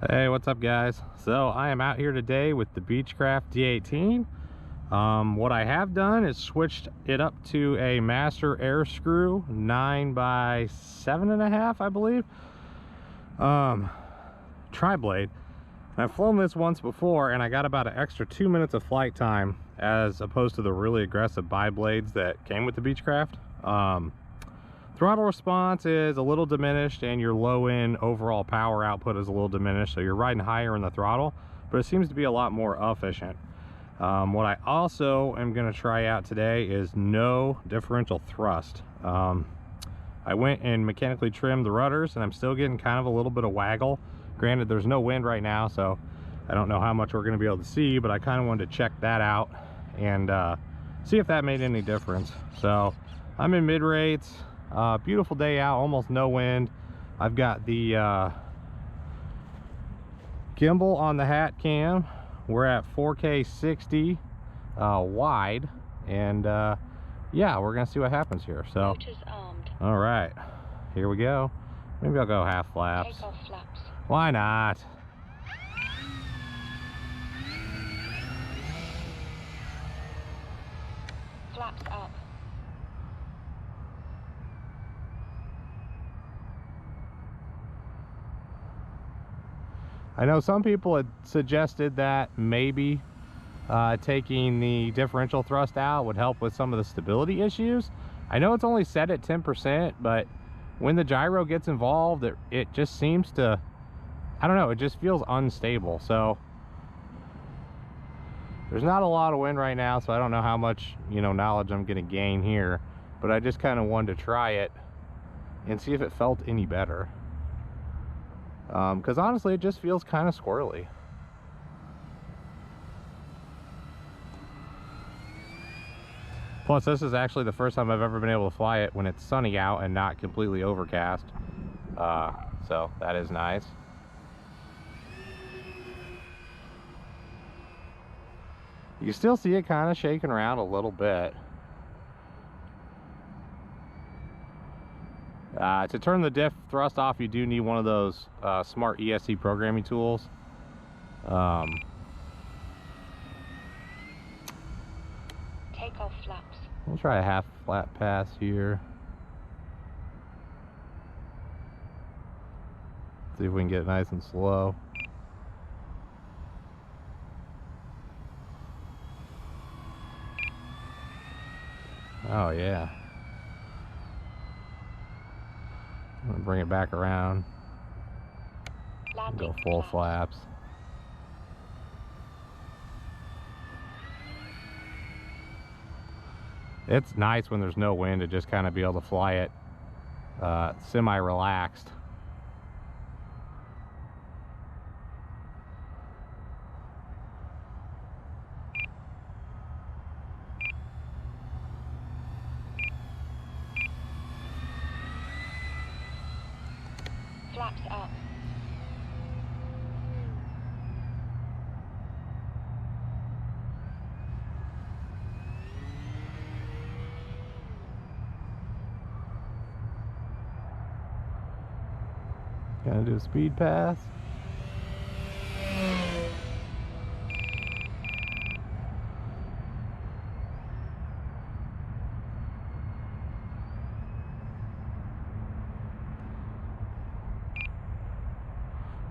Hey, what's up guys? So I am out here today with the Beechcraft D18. What I have done is switched it up to a master air screw 9 by 7.5, I believe. Tri-blade. I've flown this once before and I got about an extra 2 minutes of flight time as opposed to the really aggressive bi-blades that came with the Beechcraft. Throttle response is a little diminished and your low end overall power output is a little diminished, so you're riding higher in the throttle, but it seems to be a lot more efficient. What I also am going to try out today is no differential thrust. I went and mechanically trimmed the rudders and I'm still getting kind of a little bit of waggle. Granted, there's no wind right now, so I don't know how much we're going to be able to see, but I kind of wanted to check that out and see if that made any difference. So I'm in mid rates. Beautiful day out, almost no wind. I've got the gimbal on the hat cam. We're at 4K 60 wide, and yeah, we're gonna see what happens here. So all right, here we go. Maybe I'll go half flaps. Take off flaps. Why not? Flaps up. I know some people had suggested that maybe taking the differential thrust out would help with some of the stability issues. I know it's only set at 10%, but when the gyro gets involved, it just seems to, I don't know, it just feels unstable. So there's not a lot of wind right now, so I don't know how much, knowledge I'm gonna gain here, but I just kind of wanted to try it and see if it felt any better. Because honestly, it just feels kind of squirrely. Plus, this is actually the first time I've ever been able to fly it when it's sunny out and not completely overcast. So that is nice. You can still see it kind of shaking around a little bit. To turn the diff thrust off, you do need one of those smart ESC programming tools. Take off flaps. We'll try a half flat pass here. See if we can get it nice and slow. Oh yeah. I'm gonna bring it back around. Go full flaps. It's nice when there's no wind to just kind of be able to fly it semi-relaxed. Flaps up. Gonna do a speed pass.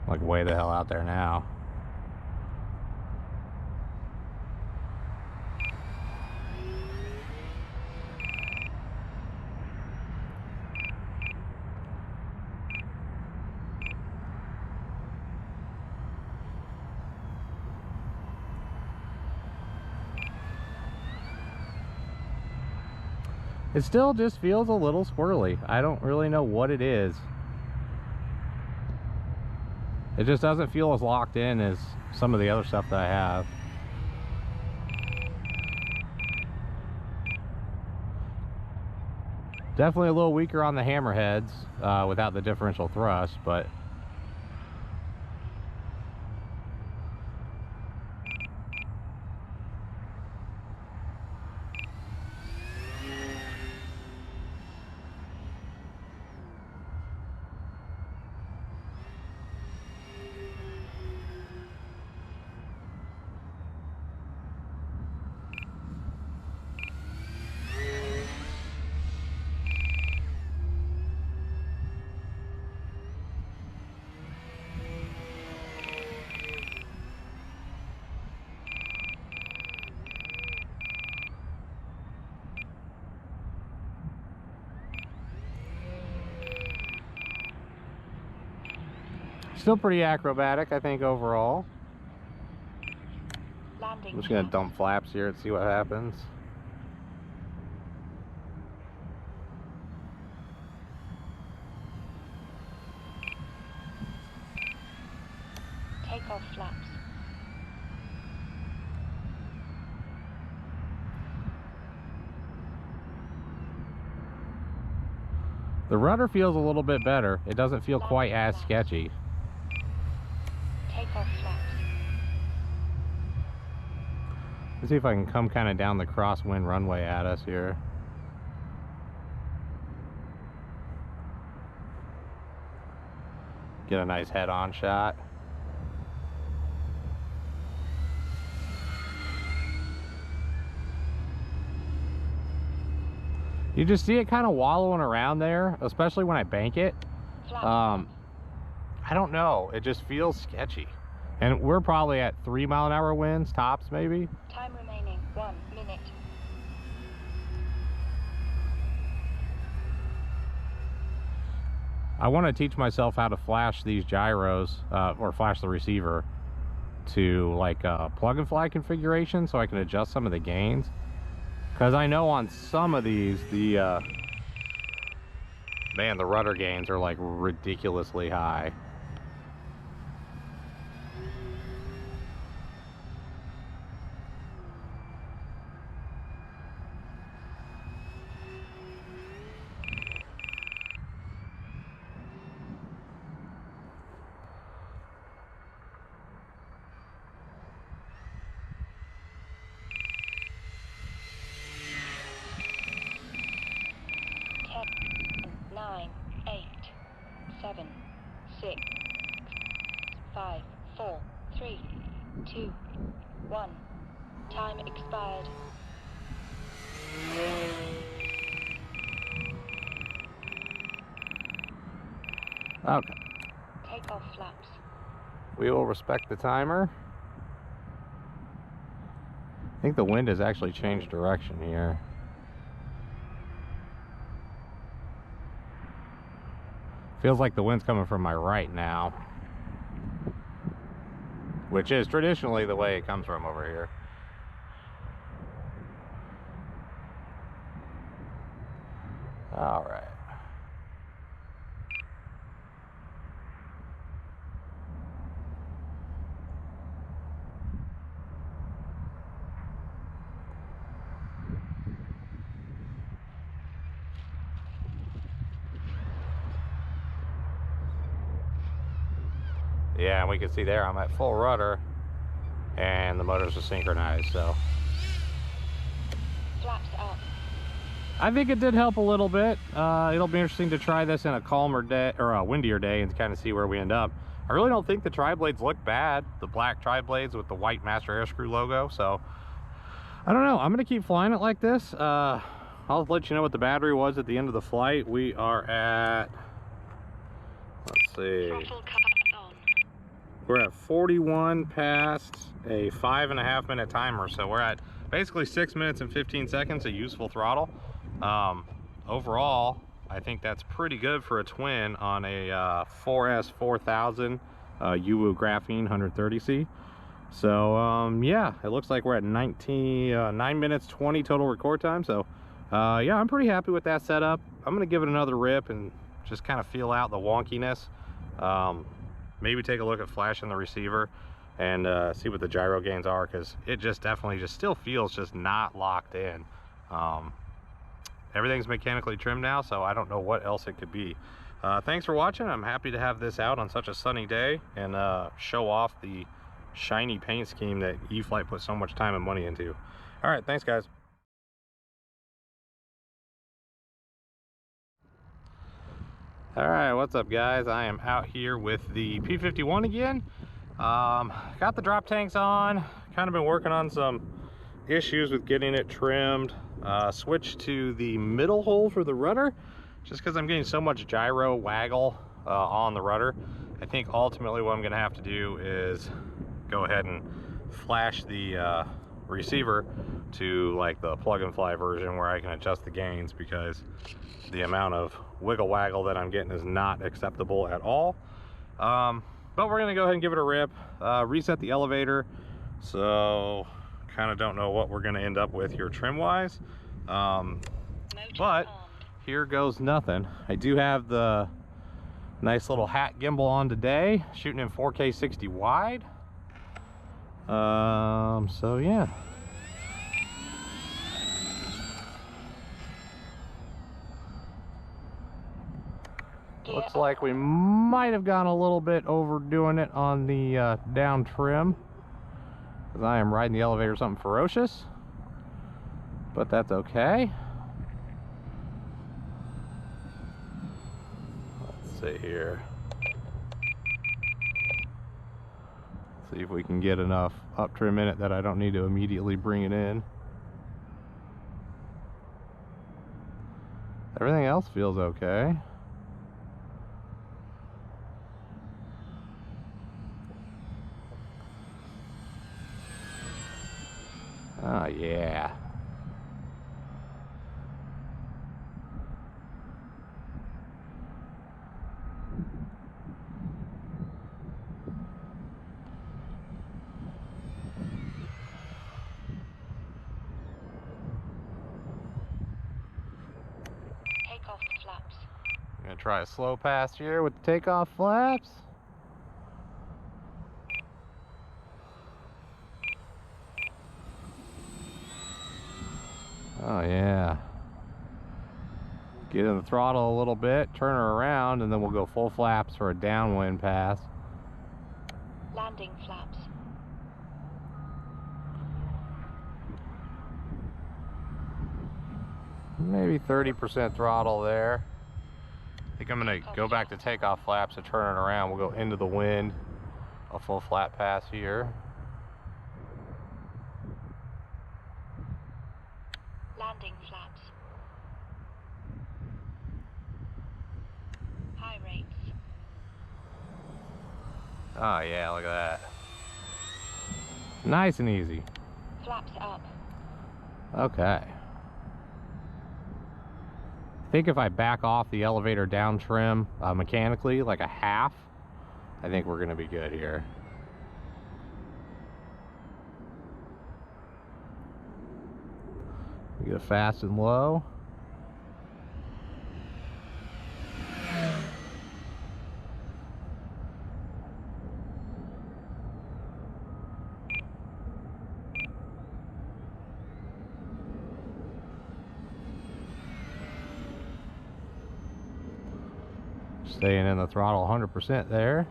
Like way the hell out there now. It still just feels a little squirrely. I don't really know what it is. It just doesn't feel as locked in as some of the other stuff that I have. Definitely a little weaker on the hammerheads without the differential thrust, but Still pretty acrobatic, I think, overall. Landing. I'm just gonna dump flaps here and see what happens. Take off flaps. The rudder feels a little bit better. It doesn't feel quite as sketchy. Take off flaps. Let's see if I can come kind of down the crosswind runway at us here. Get a nice head-on shot. You just see it kind of wallowing around there, especially when I bank it. I don't know, it just feels sketchy. And we're probably at 3 mile-an-hour winds, tops maybe. Time remaining 1 minute. I want to teach myself how to flash these gyros, or flash the receiver to like plug and fly configuration so I can adjust some of the gains. Because I know on some of these, the rudder gains are like ridiculously high. Nine, 8, 7, 6, 5, 4, 3, 2, 1. Time expired. Okay. Take off flaps. We will respect the timer. I think the wind has actually changed direction here. Feels like the wind's coming from my right now, which is traditionally the way it comes from over here. All right. Yeah, and we can see there I'm at full rudder and the motors are synchronized, so Flaps up. I think it did help a little bit. It'll be interesting to try this in a calmer day or a windier day and kind of see where we end up. I really don't think the tri-blades look bad, the black tri-blades with the white master air screw logo, so I don't know. I'm gonna keep flying it like this. I'll let you know what the battery was at the end of the flight. We are at, let's see, Throttle cut on. we're at 41 past a 5.5 minute timer, so we're at basically 6 minutes and 15 seconds of useful throttle. Overall, I think that's pretty good for a twin on a 4S 4000 Uwu Graphene 130C. So yeah, it looks like we're at 9 minutes 20 total record time. So yeah, I'm pretty happy with that setup. I'm gonna give it another rip and just kind of feel out the wonkiness. Maybe take a look at flashing the receiver and see what the gyro gains are, because it just definitely just still feels just not locked in. Everything's mechanically trimmed now, so I don't know what else it could be. Thanks for watching. I'm happy to have this out on such a sunny day and show off the shiny paint scheme that E-flite put so much time and money into. All right, thanks guys. All right, what's up guys? I am out here with the P51 again. Got the drop tanks on, kind of been working on some issues with getting it trimmed. Switched to the middle hole for the rudder just because I'm getting so much gyro waggle on the rudder. I think ultimately what I'm gonna have to do is go ahead and flash the receiver to like the plug and fly version where I can adjust the gains, because the amount of wiggle waggle that I'm getting is not acceptable at all. But But we're gonna go ahead and give it a rip, reset the elevator. So kind of don't know what we're gonna end up with here trim wise. But here goes nothing. I do have the nice little hat gimbal on today, shooting in 4K 60 wide. So yeah. Looks like we might have gone a little bit overdoing it on the down trim, because I am riding the elevator something ferocious, but that's okay. Let's see here. See if we can get enough up trim in it that I don't need to immediately bring it in. Everything else feels okay. Oh yeah. Takeoff flaps. I'm gonna try a slow pass here with the takeoff flaps. Oh yeah. Get in the throttle a little bit, turn her around, and then we'll go full flaps for a downwind pass. Landing flaps. Maybe 30% throttle there. I think I'm gonna go back to takeoff flaps and turn it around. We'll go into the wind, a full flat pass here. Landing flaps. High rates. Oh yeah, look at that. Nice and easy. Flaps up. Okay. I think if I back off the elevator down trim mechanically, like a half, I think we're gonna be good here. We get fast and low. Staying in the throttle 100% there.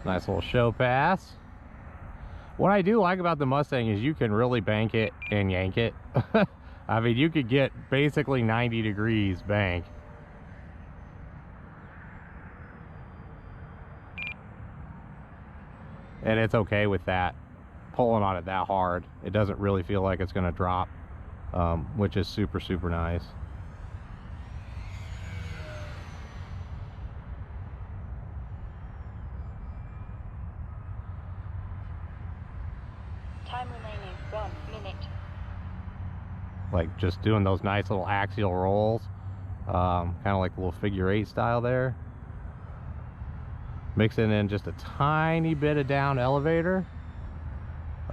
Nice little show pass. What I do like about the Mustang is you can really bank it and yank it. I mean, you could get basically 90 degrees bank. And it's okay with that, pulling on it that hard. It doesn't really feel like it's gonna drop, which is super, super nice. Time remaining 1 minute. Like just doing those nice little axial rolls, kind of like a little figure 8 style there. Mixing in just a tiny bit of down elevator,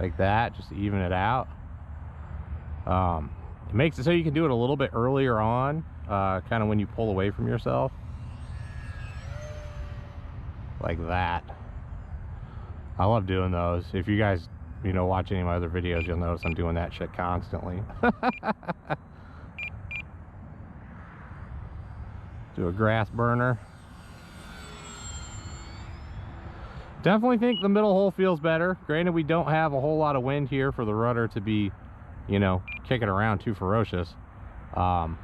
like that, just to even it out. It makes it so you can do it a little bit earlier on, kind of when you pull away from yourself, like that. I love doing those. If you guys, you know, watch any of my other videos, you'll notice I'm doing that shit constantly. Do a grass burner. Definitely think the middle hole feels better. Granted, we don't have a whole lot of wind here for the rudder to be, you know, kicking around too ferocious. But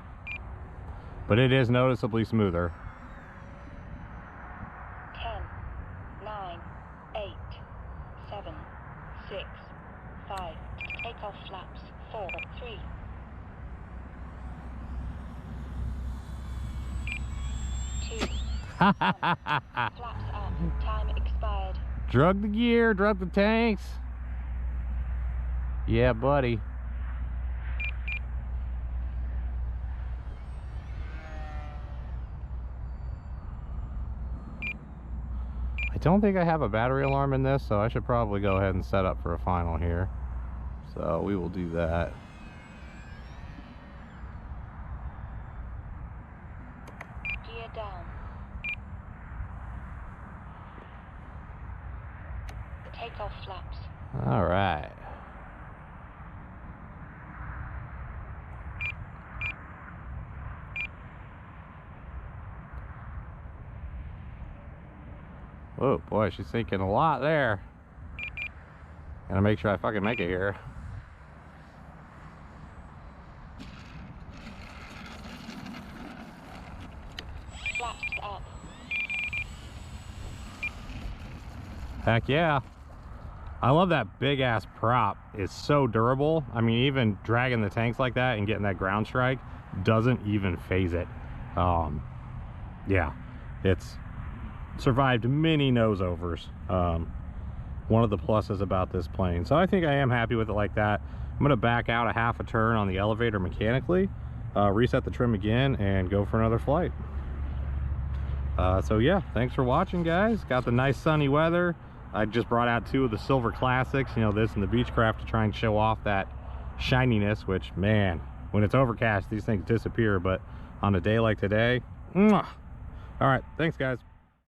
it is noticeably smoother. 10, 9, 8, 7, 6, 5. Take off flaps. 4, 3. 2. Flaps up. Time expired. Drug the gear, drug the tanks. Yeah, buddy. I don't think I have a battery alarm in this, so I should probably go ahead and set up for a final here. So we will do that. Gear down. Take off flaps. All right. Oh boy, she's sinking a lot there. Gotta make sure I fucking make it here. Flaps up. Heck yeah. I love that big ass prop. It's so durable. I mean, even dragging the tanks like that and getting that ground strike doesn't even phase it. Yeah, it's survived many nose overs. One of the pluses about this plane. So I think I am happy with it like that. I'm gonna back out a half a turn on the elevator mechanically, reset the trim again, and go for another flight. So yeah, thanks for watching, guys. Got the nice sunny weather. I just brought out 2 of the silver classics, you know, this and the Beechcraft, to try and show off that shininess, which, man, when it's overcast, these things disappear. But on a day like today, mwah. All right, thanks, guys.